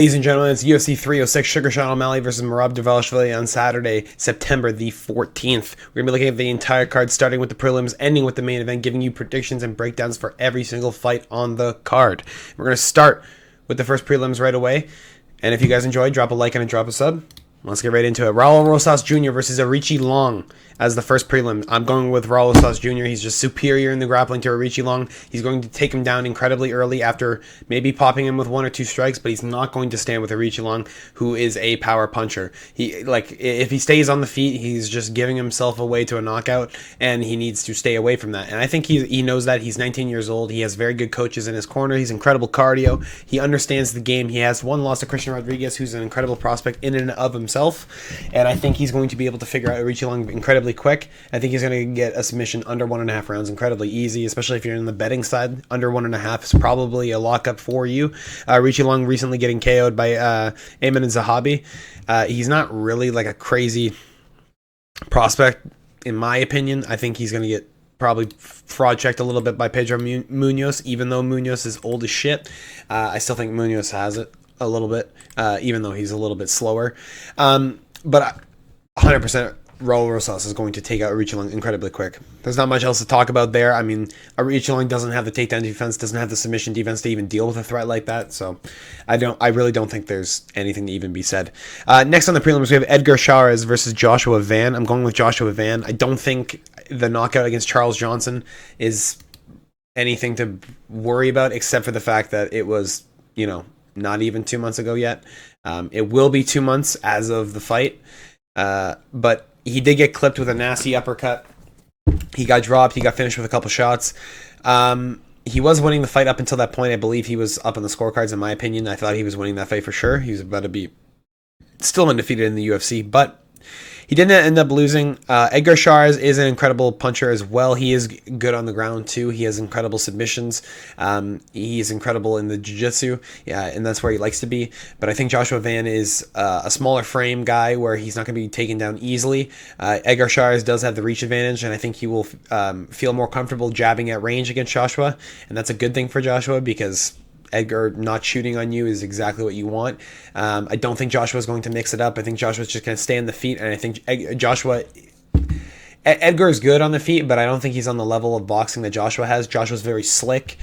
Ladies and gentlemen, it's UFC 306 Sugar Sean O'Malley versus Dvalishvili on Saturday, September the 14th. We're going to be looking at the entire card, starting with the prelims, ending with the main event, giving you predictions and breakdowns for every single fight on the card. We're going to start with the first prelims right away. And if you guys enjoyed, drop a like and drop a sub. Let's get right into it. Raul Rosas Jr. versus Arichi Long as the first prelim. I'm going with Raul Rosas Jr. He's just superior in the grappling to Arichi Long. He's going to take him down incredibly early after maybe popping him with one or two strikes, but he's not going to stand with Arichi Long, who is a power puncher. If he stays on the feet, he's just giving himself away to a knockout, and he needs to stay away from that. And I think he knows that. He's 19 years old. He has very good coaches in his corner. He's incredible cardio. He understands the game. He has one loss to Christian Rodriguez, who's an incredible prospect in and of himself. And I think he's going to be able to figure out Arichi Long incredibly quick. I think he's going to get a submission under 1.5 rounds incredibly easy, especially if you're in the betting side. Under 1.5 is probably a lockup for you. Arichi Long recently getting KO'd by Ayman Zahabi. He's not really like a crazy prospect, in my opinion. I think he's going to get probably fraud checked a little bit by Pedro Munoz, even though Munoz is old as shit. I still think Munoz has it a little bit, even though he's a little bit slower. But 100% Raul Rosas is going to take out Arichi Long incredibly quick. There's not much else to talk about there. I mean, Arichi Long doesn't have the takedown defense, doesn't have the submission defense to even deal with a threat like that. So I really don't think there's anything to even be said. Next on the prelims, we have Edgar Chairez versus Joshua Van. I'm going with Joshua Van. I don't think the knockout against Charles Johnson is anything to worry about, except for the fact that it was, not even 2 months ago yet. It will be 2 months as of the fight. But he did get clipped with a nasty uppercut. He got dropped. He got finished with a couple shots. He was winning the fight up until that point. I believe he was up on the scorecards, in my opinion. I thought he was winning that fight for sure. He was about to be still undefeated in the UFC, but he didn't end up losing. Edgar Chairez is an incredible puncher as well. He is good on the ground too. He has incredible submissions. He's incredible in the jiu-jitsu, and that's where he likes to be. But I think Joshua Van is a smaller frame guy where he's not going to be taken down easily. Edgar Chairez does have the reach advantage, and I think he will feel more comfortable jabbing at range against Joshua, and that's a good thing for Joshua because Edgar not shooting on you is exactly what you want. I don't think Joshua's going to mix it up. I think Joshua's just going to stay on the feet, and I think Edgar is good on the feet, but I don't think he's on the level of boxing that Joshua has. Joshua's very slick.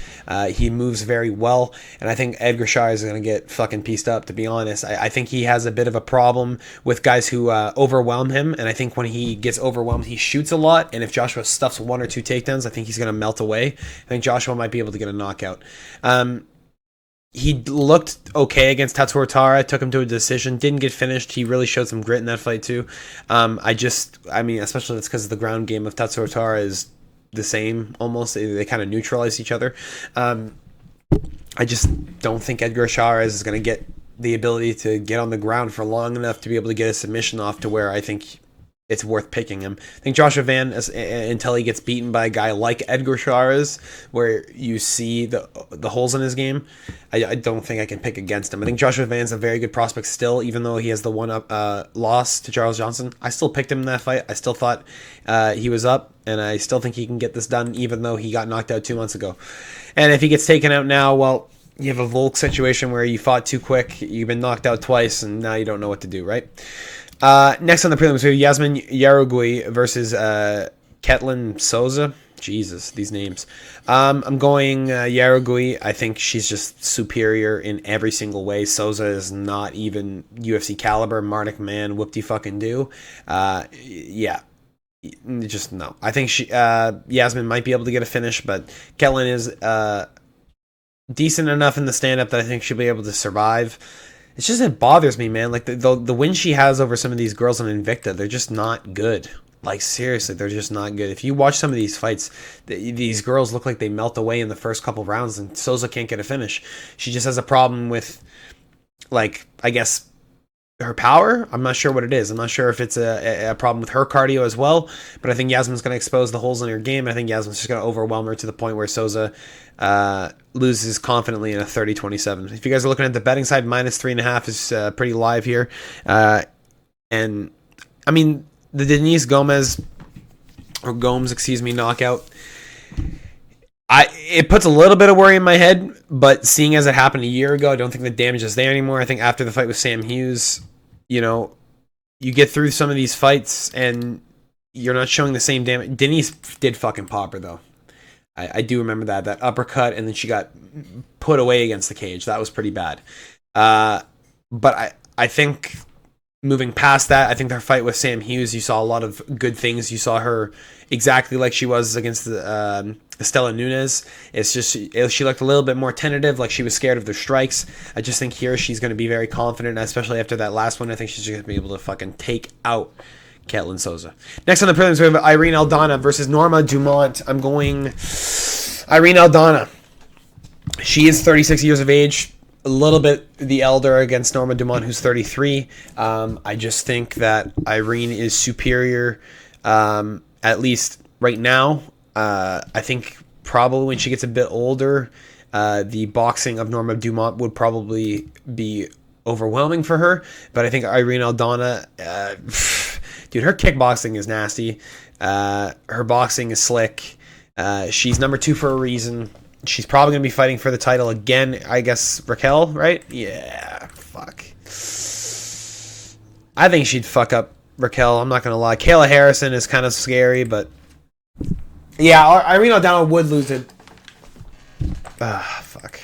He moves very well, and I think Edgar Chairez is going to get fucking pieced up, to be honest. I think he has a bit of a problem with guys who overwhelm him, and I think when he gets overwhelmed, he shoots a lot, and if Joshua stuffs one or two takedowns, I think he's going to melt away. I think Joshua might be able to get a knockout. He looked okay against Tatsuro Tara, took him to a decision, didn't get finished. He really showed some grit in that fight too. Especially that's because the ground game of Tatsuro Tara is the same almost. They kind of neutralize each other. I just don't think Edgar Chairez is going to get the ability to get on the ground for long enough to be able to get a submission off to where I think it's worth picking him. I think Joshua Van, until he gets beaten by a guy like Edgar Chairez, where you see the holes in his game, I don't think I can pick against him. I think Joshua Van's a very good prospect still, even though he has the one up loss to Charles Johnson. I still picked him in that fight. I still thought he was up, and I still think he can get this done, even though he got knocked out 2 months ago. And if he gets taken out now, well, you have a Volk situation where you fought too quick, you've been knocked out twice, and now you don't know what to do, right? Next on the prelims, we have Yasmin Yarugui versus Ketlin Souza. Jesus, these names. I'm going Yarugui. I think she's just superior in every single way. Souza is not even UFC caliber. Marnik man, whoop-de-fucking-do. Just no. I think Yasmin might be able to get a finish, but Ketlin is decent enough in the stand-up that I think she'll be able to survive. It's just, it bothers me, man. Like, the win she has over some of these girls on Invicta, they're just not good. Like, seriously, they're just not good. If you watch some of these fights, these girls look like they melt away in the first couple rounds, and Souza can't get a finish. She just has a problem with, like, I guess, her power. I'm not sure what it is. I'm not sure if it's a problem with her cardio as well, but I think Yasmin's going to expose the holes in her game. I think Yasmin's just going to overwhelm her to the point where Souza loses confidently in a 30-27. If you guys are looking at the betting side, -3.5 is pretty live here. And, I mean, the Denise Gomes knockout, It puts a little bit of worry in my head, but seeing as it happened a year ago, I don't think the damage is there anymore. I think after the fight with Sam Hughes, you know, you get through some of these fights and you're not showing the same damage. Denise did fucking pop her though. I do remember that uppercut, and then she got put away against the cage. That was pretty bad. But I think moving past that, I think her fight with Sam Hughes, you saw a lot of good things. You saw her exactly like she was against Estela Nunes. It's just she looked a little bit more tentative, like she was scared of their strikes. I just think here she's going to be very confident, especially after that last one. I think she's going to be able to fucking take out Ketlin Souza. Next on the prelims, we have Irene Aldana versus Norma Dumont. I'm going Irene Aldana. She is 36 years of age, a little bit the elder against Norma Dumont, who's 33. I just think that Irene is superior, at least right now. I think probably when she gets a bit older, the boxing of Norma Dumont would probably be overwhelming for her. But I think Irene Aldana, dude, her kickboxing is nasty. Her boxing is slick. She's number 2 for a reason. She's probably going to be fighting for the title again, I guess. Raquel, right? Yeah, fuck. I think she'd fuck up Raquel. I'm not going to lie. Kayla Harrison is kind of scary, but yeah, Irene Aldana would lose it. Fuck.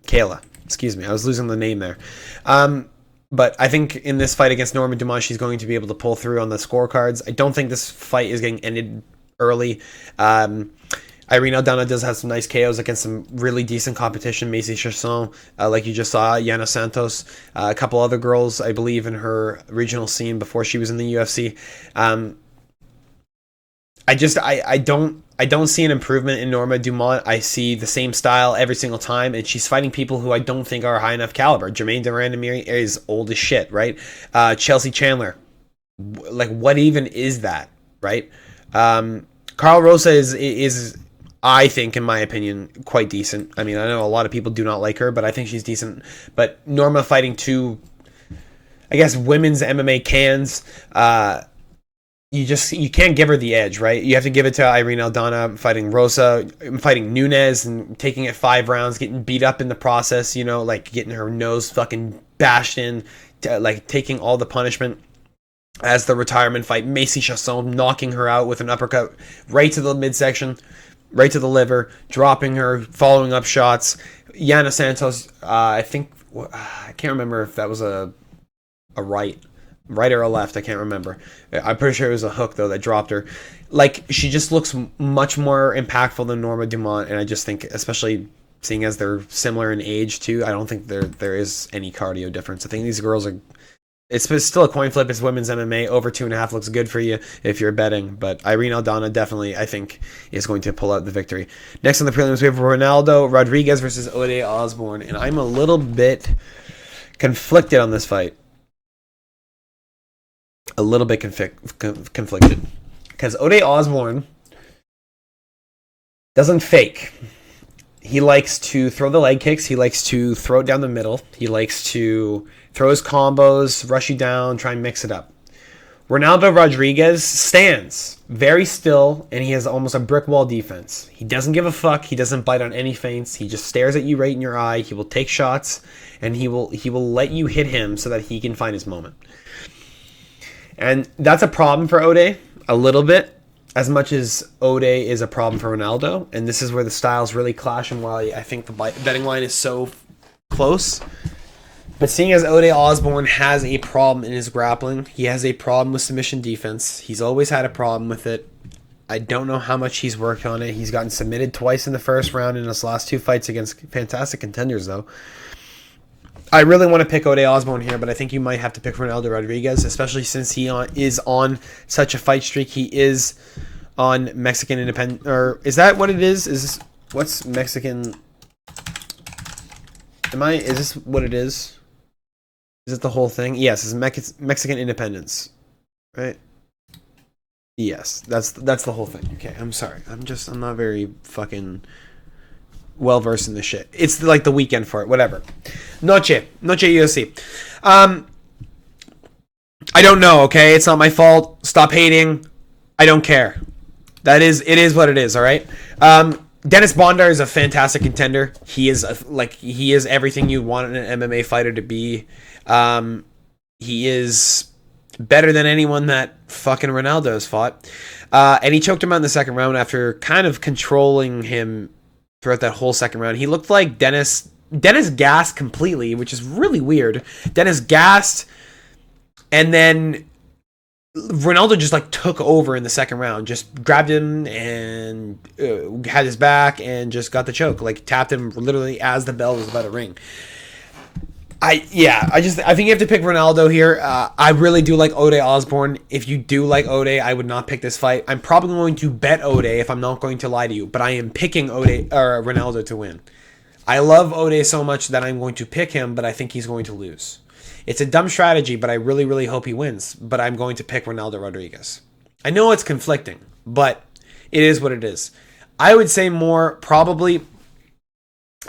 Kayla. Excuse me. I was losing the name there. But I think in this fight against Norma Dumont, she's going to be able to pull through on the scorecards. I don't think this fight is getting ended early. Irene Aldana does have some nice KOs against some really decent competition. Macy Chasson, like you just saw, Yana Santos, a couple other girls, I believe, in her regional scene before she was in the UFC. I don't see an improvement in Norma Dumont. I see the same style every single time, and she's fighting people who I don't think are high enough caliber. Jermaine Durandamir is old as shit, right? Chelsea Chandler, like what even is that, right? Carl Rosa is I think, in my opinion, quite decent. I mean, I know a lot of people do not like her, but I think she's decent. But Norma fighting two, I guess, women's MMA cans, you can't give her the edge, right? You have to give it to Irene Aldana fighting Rosa, fighting Nunes and taking it 5 rounds, getting beat up in the process, you know, like getting her nose fucking bashed in, like taking all the punishment. As the retirement fight, Macy Chasson knocking her out with an uppercut right to the midsection, right to the liver, dropping her, following up shots. Yana Santos, I can't remember if that was a right or a left. I can't remember. I'm pretty sure it was a hook though that dropped her. Like, she just looks much more impactful than Norma Dumont, and I just think, especially seeing as they're similar in age too, I don't think there is any cardio difference. I think these girls are. It's still a coin flip. It's women's MMA. Over 2.5 looks good for you if you're betting. But Irene Aldana definitely, I think, is going to pull out the victory. Next on the prelims, we have Ronaldo Rodriguez versus Ode Osborne. And I'm a little bit conflicted on this fight. A little bit conflicted. Because Ode Osborne doesn't fake. He likes to throw the leg kicks. He likes to throw it down the middle. He likes to throw his combos, rush you down, try and mix it up. Ronaldo Rodriguez stands very still, and he has almost a brick wall defense. He doesn't give a fuck. He doesn't bite on any feints. He just stares at you right in your eye. He will take shots, and he will let you hit him so that he can find his moment. And that's a problem for Ode, a little bit. As much as Ode is a problem for Ronaldo, and this is where the styles really clash, and why I think the betting line is so close. But seeing as Ode Osborne has a problem in his grappling, he has a problem with submission defense. He's always had a problem with it. I don't know how much he's worked on it. He's gotten submitted twice in the first round in his last 2 fights against fantastic contenders, though. I really want to pick Ode Osborne here, but I think you might have to pick Ronaldo Rodriguez, especially since he is on such a fight streak. He is on Mexican independent, or is that what it is? What's Mexican? Is this what it is? Is it the whole thing? Yes, it's Mexican independence, right? Yes, that's the whole thing. Okay, I'm sorry. I'm not very fucking well versed in this shit. It's like the weekend for it. Whatever. Noche UFC. I don't know. Okay, it's not my fault. Stop hating. I don't care. It is what it is. All right. Dennis Bondar is a fantastic contender. He is he is everything you want an MMA fighter to be. He is better than anyone that fucking Ronaldo has fought. And he choked him out in the second round after kind of controlling him throughout that whole second round. He looked like Dennis gassed completely, which is really weird. Dennis gassed, and then Ronaldo just like took over in the second round, just grabbed him and had his back and just got the choke, like tapped him literally as the bell was about to ring. I think you have to pick Ronaldo here. I really do like Ode Osborne. If you do like Ode, I would not pick this fight. I'm probably going to bet Ode if I'm not going to lie to you, but I am picking Ronaldo to win. I love Ode so much that I'm going to pick him, but I think he's going to lose. It's a dumb strategy, but I really, really hope he wins. But I'm going to pick Ronaldo Rodriguez. I know it's conflicting, but it is what it is. I would say more probably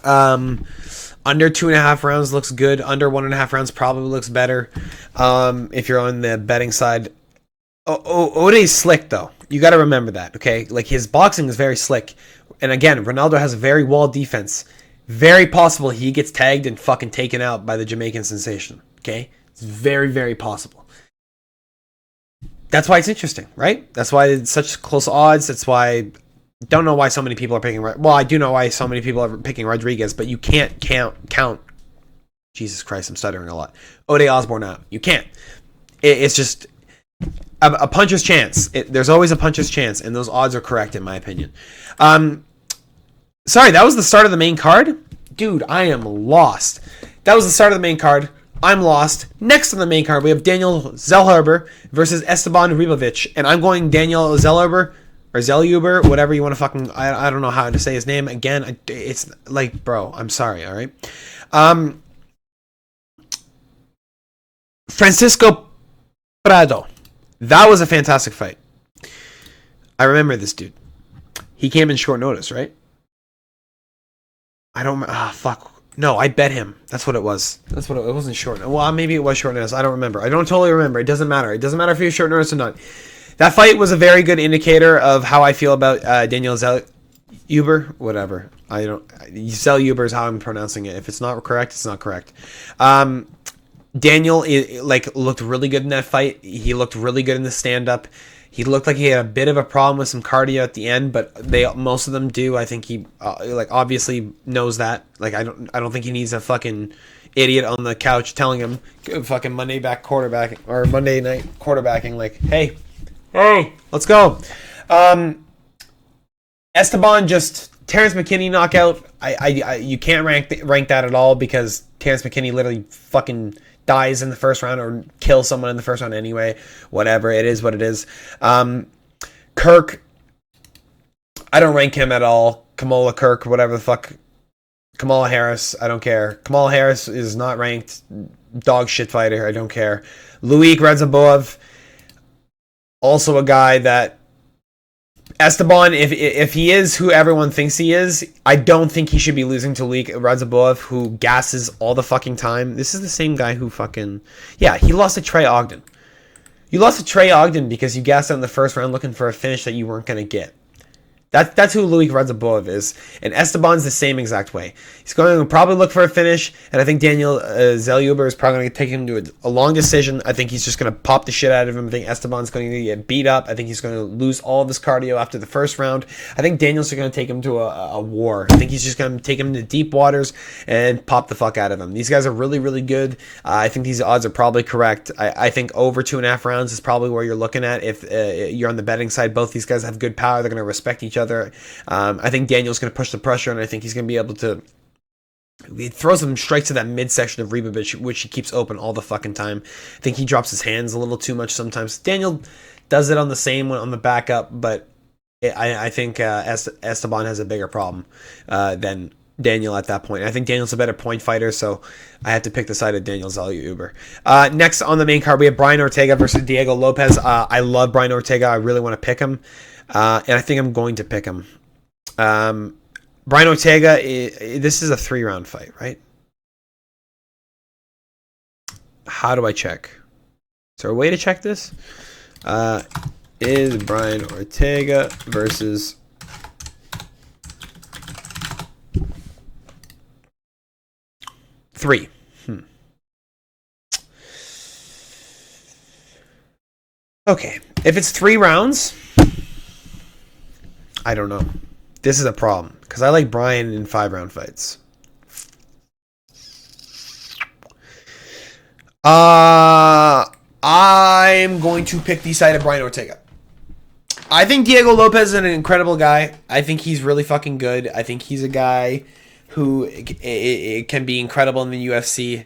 under 2.5 rounds looks good. Under 1.5 rounds probably looks better. If you're on the betting side. Ode's slick, though. You got to remember that, okay? Like, his boxing is very slick. And again, Ronaldo has a very wall defense. Very possible he gets tagged and fucking taken out by the Jamaican sensation. Okay? It's very, very possible. That's why it's interesting, right? That's why it's such close odds. That's why... Don't know why so many people are picking... Well, I do know why so many people are picking Rodriguez, but you can't count... Jesus Christ, I'm stuttering a lot. Ode Osborne out. You can't. It's just... A puncher's chance. There's always a puncher's chance, and those odds are correct, in my opinion. Sorry, that was the start of the main card? Dude, I am lost. That was the start of the main card. I'm lost. Next on the main card, we have Daniel Zellhuber versus Esteban Ribovic. And I'm going Daniel Zellhuber, or Zellhuber, whatever you want to fucking... I don't know how to say his name. Again, it's like, bro, I'm sorry, all right? Francisco Prado. That was a fantastic fight. I remember this dude. He came in short notice, right? I don't... fuck. No, I bet him. That's what it was. It wasn't short. Well, maybe it was short notice. I don't remember. I don't totally remember. It doesn't matter. It doesn't matter if he was short notice or not. That fight was a very good indicator of how I feel about Daniel Zellhuber. Whatever. Zellhuber is how I'm pronouncing it. If it's not correct, it's not correct. Daniel looked really good in that fight. He looked really good in the stand-up. He looked like he had a bit of a problem with some cardio at the end, but most of them do. I think he obviously knows that. Like, I don't think he needs a fucking idiot on the couch telling him fucking Monday night quarterbacking. Like, hey, let's go. Esteban just Terrence McKinney knockout. You can't rank that at all because Terrence McKinney literally fucking dies in the first round or kills someone in the first round anyway. Whatever, it is what it is. Kirk, I don't rank him at all. Kamala Kirk, whatever the fuck. Kamala Harris, I don't care. Kamala Harris is not ranked. Dog shit fighter, I don't care. Luik Radzhabov, also a guy that Esteban, if he is who everyone thinks he is, I don't think he should be losing to Luik Radzhabov, who gasses all the fucking time. This is the same guy who fucking... Yeah, he lost to Trey Ogden. You lost to Trey Ogden because you gassed out in the first round looking for a finish that you weren't going to get. That's who Luik Radzhabov is. And Esteban's the same exact way. He's going to probably look for a finish, and I think Daniel Zellhuber is probably going to take him to a long decision. I think he's just going to pop the shit out of him. I think Esteban's going to get beat up. I think he's going to lose all of his cardio after the first round. I think Daniel's going to take him to a war. I think he's just going to take him to deep waters and pop the fuck out of him. These guys are really, really good. I think these odds are probably correct. I think over 2.5 rounds is probably where you're looking at. If you're on the betting side, both these guys have good power. They're going to respect each other. I think Daniel's going to push the pressure, and I think he's going to be able to... He throws him straight to that midsection of Ribovic, which he keeps open all the fucking time. I think he drops his hands a little too much sometimes. Daniel does it on the same one on the backup, but I think Esteban has a bigger problem than Daniel at that point. I think Daniel's a better point fighter, so I have to pick the side of Daniel Zellhuber. Next on the main card, we have Brian Ortega versus Diego Lopez. I love Brian Ortega. I really want to pick him. And I think I'm going to pick him. Brian Ortega, this is a 3-round fight, right? How do I check? Is there a way to check this? Is Brian Ortega versus 3. Okay, if it's 3 rounds, I don't know. This is a problem because I like Brian in 5-round fights. I'm going to pick the side of Brian Ortega. I think Diego Lopez is an incredible guy. I think he's really fucking good. I think he's a guy who it can be incredible in the UFC.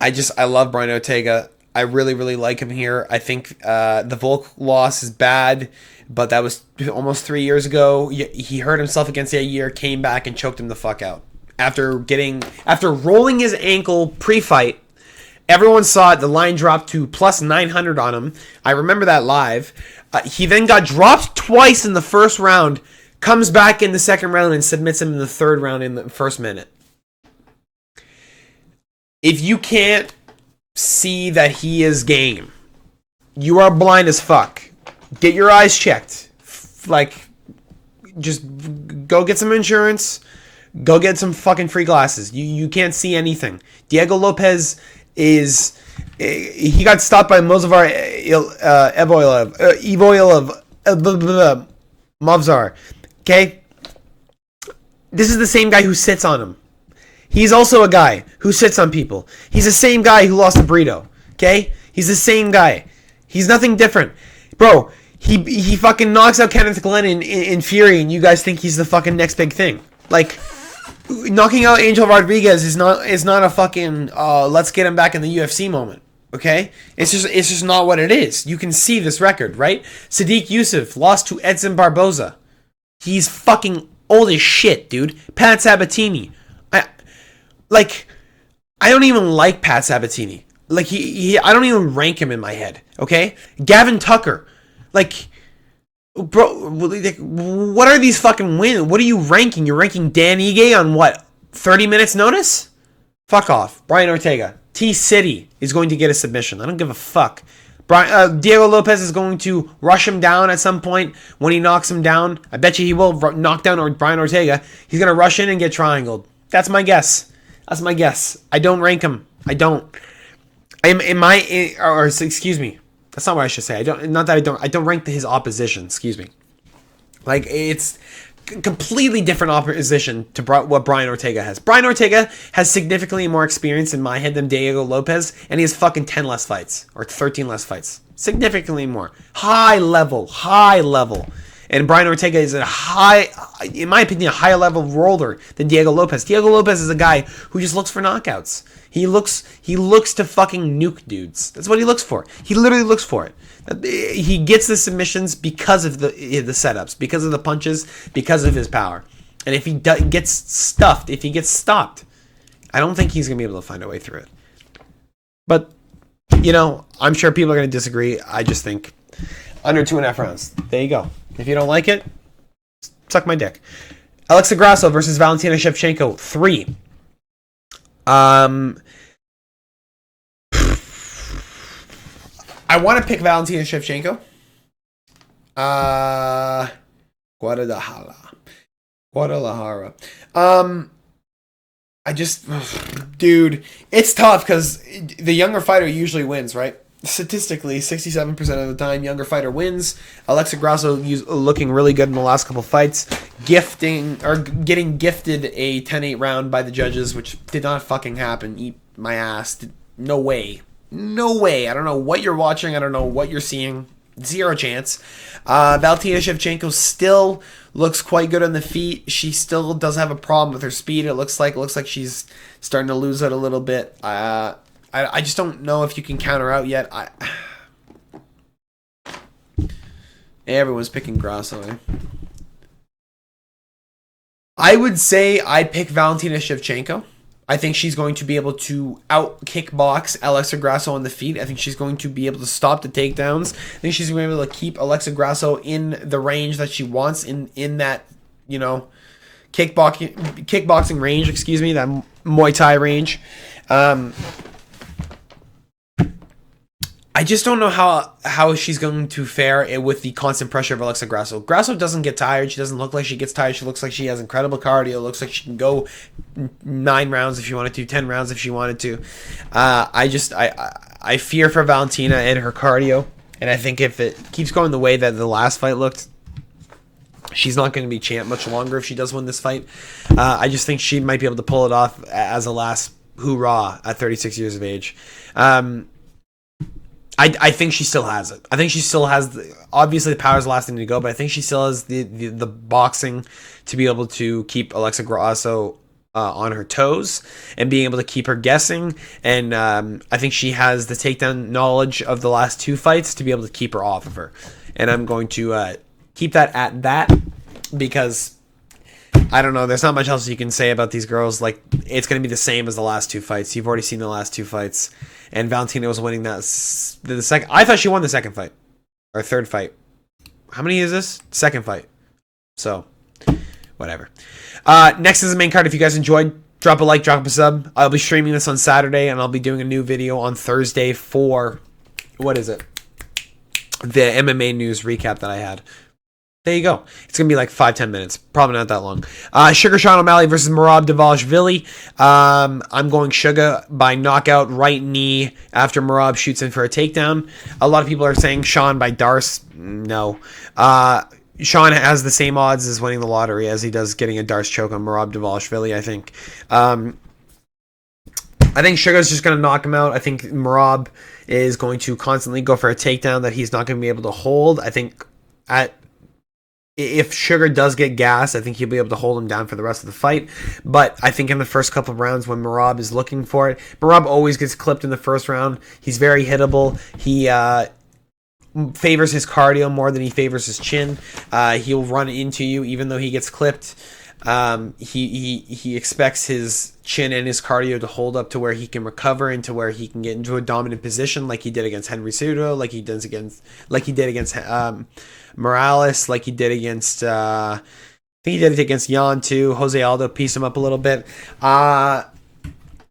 I love Brian Ortega. I really, really like him here. I think the Volk loss is bad, but that was almost 3 years ago. He hurt himself against Yair, came back and choked him the fuck out. After rolling his ankle pre-fight, everyone saw it. The line dropped to plus 900 on him. I remember that live. He then got dropped twice in the first round, comes back in the second round and submits him in the third round in the first minute. If you can't see that he is game, you are blind as fuck. Get your eyes checked. Just go get some insurance. Go get some fucking free glasses. You can't see anything. Diego Lopez is... He got stopped by Mozavar Mavzar. Okay? This is the same guy who sits on him. He's also a guy who sits on people. He's the same guy who lost to Brito. Okay? He's the same guy. He's nothing different. Bro, he fucking knocks out Kenneth Glenn in Fury, and you guys think he's the fucking next big thing. Like... Knocking out Angel Rodriguez is not a fucking let's get him back in the UFC moment. Okay? It's just not what it is. You can see this record, right? Sadiq Youssef lost to Edson Barboza. He's fucking old as shit, dude. Pat Sabatini. I don't even like Pat Sabatini. Like I don't even rank him in my head. Okay? Gavin Tucker. Like, bro, what are these fucking wins? What are you ranking? You're ranking Dan Ige on what? 30 minutes notice? Fuck off. Brian Ortega. T-City is going to get a submission. I don't give a fuck. Diego Lopez is going to rush him down at some point. When he knocks him down, I bet you he will knock down Brian Ortega. He's going to rush in and get triangled. That's my guess. I don't rank him. I don't. Excuse me. That's not what I should say. I don't rank his opposition. Excuse me. Like, it's completely different opposition to what Brian Ortega has. Brian Ortega has significantly more experience in my head than Diego Lopez, and he has fucking 10 less fights or 13 less fights. Significantly more. High level. And Brian Ortega is in my opinion, a higher level roller than Diego Lopez. Diego Lopez is a guy who just looks for knockouts. He looks to fucking nuke dudes. That's what he looks for. He literally looks for it. He gets the submissions because of the setups, because of the punches, because of his power. And if he gets stuffed, if he gets stopped, I don't think he's going to be able to find a way through it. But, I'm sure people are going to disagree. I just think under 2.5 rounds. There you go. If you don't like it, suck my dick. Alexa Grasso versus Valentina Shevchenko, 3. I want to pick Valentina Shevchenko. Guadalajara. Dude, it's tough because the younger fighter usually wins, right? Statistically, 67% of the time, younger fighter wins. Alexa Grasso looking really good in the last couple fights. Getting gifted a 10-8 round by the judges, which did not fucking happen. Eat my ass. No way. I don't know what you're watching. I don't know what you're seeing. Zero chance. Valentina Shevchenko still looks quite good on the feet. She still does have a problem with her speed. It looks like she's starting to lose it a little bit. I just don't know if you can counter out yet. Everyone's picking Grasso. I would say I'd pick Valentina Shevchenko. I think she's going to be able to out-kickbox Alexa Grasso on the feet. I think she's going to be able to stop the takedowns. I think she's going to be able to keep Alexa Grasso in the range that she wants, in that, kickboxing range, that Muay Thai range. I just don't know how she's going to fare with the constant pressure of Alexa Grasso. Grasso doesn't get tired. She doesn't look like she gets tired. She looks like she has incredible cardio. Looks like she can go 9 rounds if she wanted to, 10 rounds if she wanted to. I fear for Valentina and her cardio, and I think if it keeps going the way that the last fight looked, she's not going to be champ much longer if she does win this fight. I just think she might be able to pull it off as a last hoorah at 36 years of age. I think she still has it. I think she still has obviously the power's the last thing to go, but I think she still has the boxing to be able to keep Alexa Grasso on her toes and being able to keep her guessing. And I think she has the takedown knowledge of the last 2 fights to be able to keep her off of her. And I'm going to keep that at that because I don't know. There's not much else you can say about these girls. Like, it's going to be the same as the last 2 fights. You've already seen the last 2 fights. And Valentina was winning that the second. I thought she won the second fight or third fight. How many is this? Second fight. So, whatever. Next is the main card. If you guys enjoyed, drop a like, drop a sub. I'll be streaming this on Saturday, and I'll be doing a new video on Thursday for what is it? The MMA news recap that I had. There you go. It's going to be like 5-10 minutes. Probably not that long. Sugar Sean O'Malley versus Merab Dvalishvili. I'm going Sugar by knockout, right knee, after Merab shoots in for a takedown. A lot of people are saying Sean by Darce. No. Sean has the same odds as winning the lottery as he does getting a Darce choke on Merab Dvalishvili, I think. I think Sugar's just going to knock him out. I think Merab is going to constantly go for a takedown that he's not going to be able to hold. I think if Sugar does get gas, I think he'll be able to hold him down for the rest of the fight. But I think in the first couple of rounds when Merab is looking for it, Merab always gets clipped in the first round. He's very hittable. He favors his cardio more than he favors his chin. He'll run into you even though he gets clipped. He expects his chin and his cardio to hold up to where he can recover and to where he can get into a dominant position like he did against Henry Cejudo, like he did against Morales, like he did against I think he did it against Jan too. Jose Aldo pieced him up a little bit.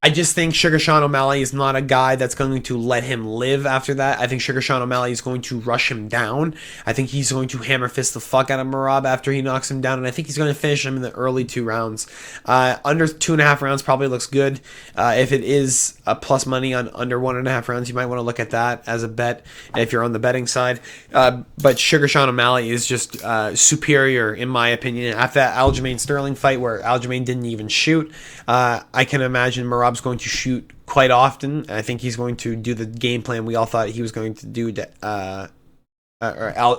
I just think Sugar Sean O'Malley is not a guy that's going to let him live after that. I think Sugar Sean O'Malley is going to rush him down. I think he's going to hammer fist the fuck out of Merab after he knocks him down, and I think he's going to finish him in the early 2 rounds. Under 2.5 rounds probably looks good. If it is a plus money on under 1.5 rounds, you might want to look at that as a bet if you're on the betting side. But Sugar Sean O'Malley is just superior, in my opinion. After that Aljamain Sterling fight where Aljamain didn't even shoot, I can imagine Merab's going to shoot quite often. I think he's going to do the game plan we all thought he was going to do to,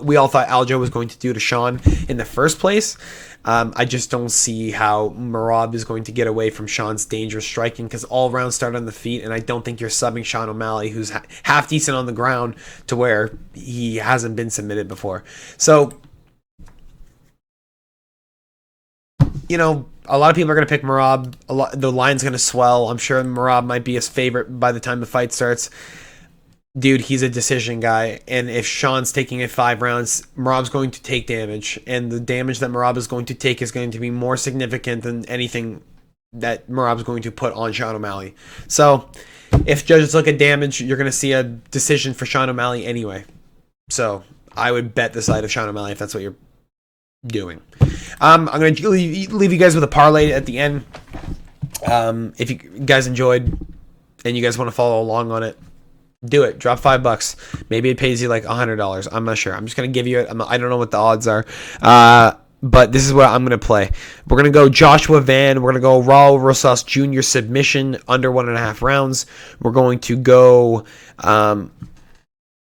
we all thought Aljo was going to do to Sean in the first place. I just don't see how Merab is going to get away from Sean's dangerous striking because all rounds start on the feet, and I don't think you're subbing Sean O'Malley, who's half decent on the ground, to where he hasn't been submitted before. So, you know, a lot of people are going to pick Merab. The line's going to swell. I'm sure Merab might be his favorite by the time the fight starts. Dude, he's a decision guy. And if Sean's taking it 5 rounds, Merab's going to take damage. And the damage that Merab is going to take is going to be more significant than anything that Merab's going to put on Sean O'Malley. So, if judges look at damage, you're going to see a decision for Sean O'Malley anyway. So, I would bet the side of Sean O'Malley if that's what you're doing. I'm going to leave you guys with a parlay at the end. If you guys enjoyed and you guys want to follow along on it, do it. Drop $5. Maybe it pays you like $100. I'm not sure. I'm just going to give you it. I don't know what the odds are. But this is what I'm going to play. We're going to go Joshua Van. We're going to go Raul Rosas Jr. submission under 1.5 rounds. We're going to go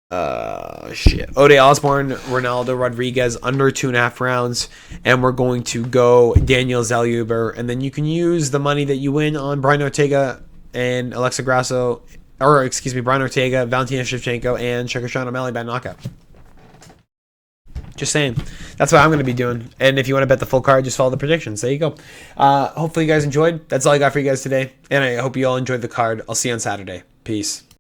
Ode Osborne, Ronaldo Rodriguez under 2.5 rounds, and we're going to go Daniel Zellhuber, and then you can use the money that you win on Brian Ortega and Alexa Grasso, or excuse me, Brian Ortega, Valentina Shevchenko, and Sugar Sean O'Malley by knockout. Just saying. That's what I'm going to be doing. And if you want to bet the full card, just follow the predictions. There you go. Hopefully you guys enjoyed. That's all I got for you guys today. And I hope you all enjoyed the card. I'll see you on Saturday. Peace.